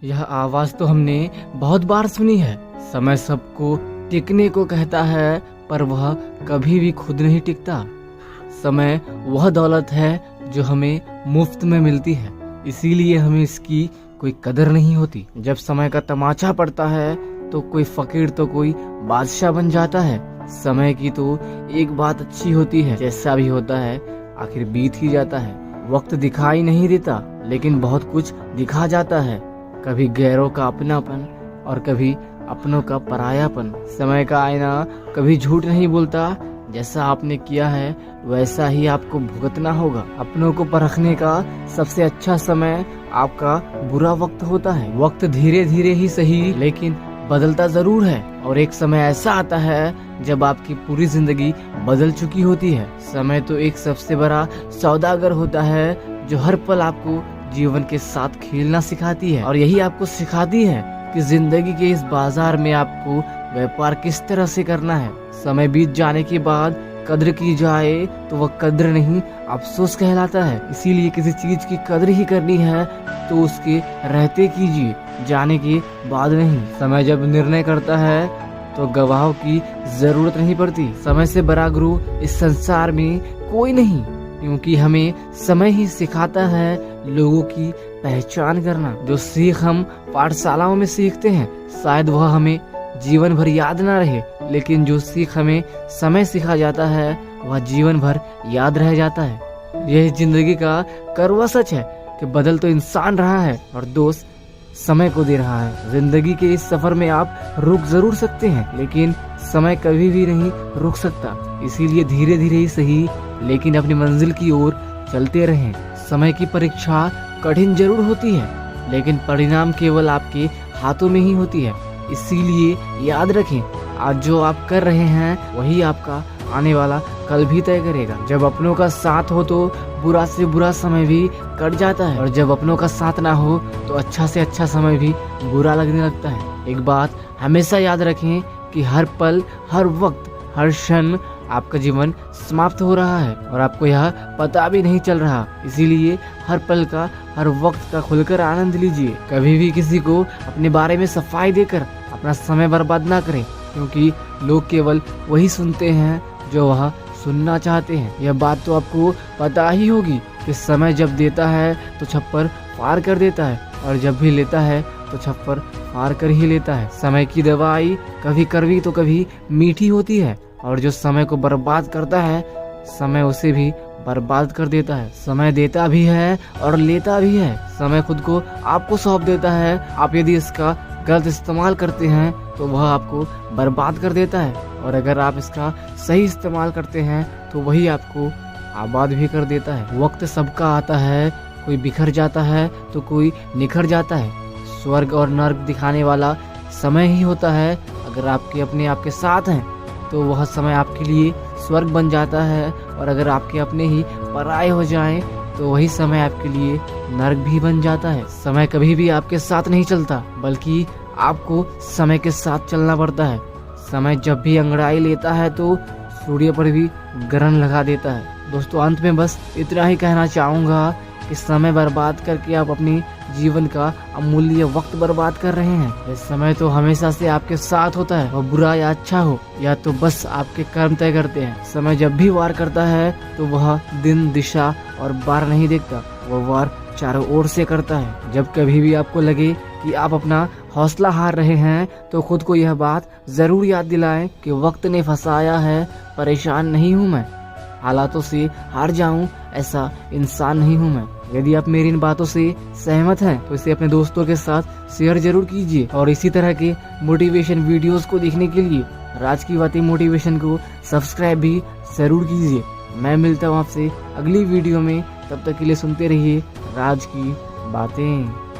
यह आवाज तो हमने बहुत बार सुनी है। समय सबको टिकने को कहता है, पर वह कभी भी खुद नहीं टिकता। समय वह दौलत है जो हमें मुफ्त में मिलती है, इसीलिए हमें इसकी कोई कदर नहीं होती। जब समय का तमाचा पड़ता है तो कोई फकीर तो कोई बादशाह बन जाता है। समय की तो एक बात अच्छी होती है, जैसा भी होता है आखिर बीत ही जाता है। वक्त दिखाई नहीं देता, लेकिन बहुत कुछ दिखा जाता है। कभी गैरों का अपनापन और कभी अपनों का परायापन। समय का आईना कभी झूठ नहीं बोलता। जैसा आपने किया है वैसा ही आपको भुगतना होगा। अपनों को परखने का सबसे अच्छा समय आपका बुरा वक्त होता है। वक्त धीरे धीरे ही सही, लेकिन बदलता जरूर है। और एक समय ऐसा आता है जब आपकी पूरी जिंदगी बदल चुकी होती है। समय तो एक सबसे बड़ा सौदागर होता है जो हर पल आपको जीवन के साथ खेलना सिखाती है, और यही आपको सिखाती है कि जिंदगी के इस बाजार में आपको व्यापार किस तरह से करना है। समय बीत जाने के बाद कद्र की जाए तो वह कद्र नहीं, अफसोस कहलाता है। इसीलिए किसी चीज की कद्र ही करनी है तो उसके रहते कीजिए, जाने के बाद नहीं। समय जब निर्णय करता है तो गवाहों की जरूरत नहीं पड़ती। समय से बड़ा गुरु इस संसार में कोई नहीं, क्योंकि हमें समय ही सिखाता है लोगों की पहचान करना। जो सीख हम पाठशालाओं में सीखते हैं शायद वह हमें जीवन भर याद ना रहे, लेकिन जो सीख हमें समय सिखा जाता है वह जीवन भर याद रह जाता है। यह जिंदगी का कड़वा सच है कि बदल तो इंसान रहा है और दोस्त समय को दे रहा है। जिंदगी के इस सफर में आप रुक जरूर सकते हैं, लेकिन समय कभी भी नहीं रुक सकता। इसीलिए धीरे धीरे ही सही, लेकिन अपनी मंजिल की ओर चलते रहें। समय की परीक्षा कठिन जरूर होती है, लेकिन परिणाम केवल आपके हाथों में ही होती है। इसीलिए याद रखें, आज जो आप कर रहे हैं वही आपका आने वाला कल भी तय करेगा। जब अपनों का साथ हो तो बुरा से बुरा समय भी कट जाता है, और जब अपनों का साथ ना हो तो अच्छा से अच्छा समय भी बुरा लगने लगता है। एक बात हमेशा याद रखें कि हर पल, हर वक्त, हर क्षण आपका जीवन समाप्त हो रहा है और आपको यह पता भी नहीं चल रहा। इसीलिए हर पल का, हर वक्त का खुलकर आनंद लीजिए। कभी भी किसी को अपने बारे में सफाई देकर अपना समय बर्बाद ना करें, क्योंकि लोग केवल वही सुनते हैं जो वह सुनना चाहते हैं। यह बात तो आपको पता ही होगी कि समय जब देता है तो छप्पर पार कर देता है, और जब भी लेता है तो छप्पर पार कर ही लेता है। समय की दवाई कभी कड़वी तो कभी मीठी होती है, और जो समय को बर्बाद करता है समय उसे भी बर्बाद कर देता है। समय देता भी है और लेता भी है। समय खुद को आपको सौंप देता है। आप यदि इसका गलत इस्तेमाल करते हैं तो वह आपको बर्बाद कर देता है, और अगर आप इसका सही इस्तेमाल करते हैं तो वही आपको आबाद भी कर देता है। वक्त सबका आता है, कोई बिखर जाता है तो कोई निखर जाता है। स्वर्ग और नर्क दिखाने वाला समय ही होता है। अगर आपके अपने आपके साथ हैं तो वह समय आपके लिए स्वर्ग बन जाता है, और अगर आपके अपने ही पराये हो जाएं तो वही समय आपके लिए नर्क भी बन जाता है। समय कभी भी आपके साथ नहीं चलता, बल्कि आपको समय के साथ चलना पड़ता है। समय जब भी अंगड़ाई लेता है तो सूर्य पर भी ग्रहण लगा देता है। दोस्तों, अंत में बस इतना ही कहना चाहूँगा कि समय बर्बाद करके आप अपनी जीवन का अमूल्य वक्त बर्बाद कर रहे हैं। यह समय तो हमेशा से आपके साथ होता है, वह बुरा या अच्छा हो, या तो बस आपके कर्म तय करते हैं। समय जब भी वार करता है तो वह दिन, दिशा और बार नहीं देखता, वह वार चारों ओर से करता है। जब कभी भी आपको लगे कि आप अपना हौसला हार रहे हैं तो खुद को यह बात जरूर याद दिलाएं कि वक्त ने फंसाया है, परेशान नहीं हूँ मैं। हालातों से हार जाऊं ऐसा इंसान नहीं हूं मैं। यदि आप मेरी इन बातों से सहमत हैं तो इसे अपने दोस्तों के साथ शेयर जरूर कीजिए, और इसी तरह के मोटिवेशन वीडियोस को देखने के लिए राज की बातें मोटिवेशन को सब्सक्राइब भी जरूर कीजिए। मैं मिलता हूं आपसे अगली वीडियो में, तब तक के लिए सुनते रहिए राज की बातें।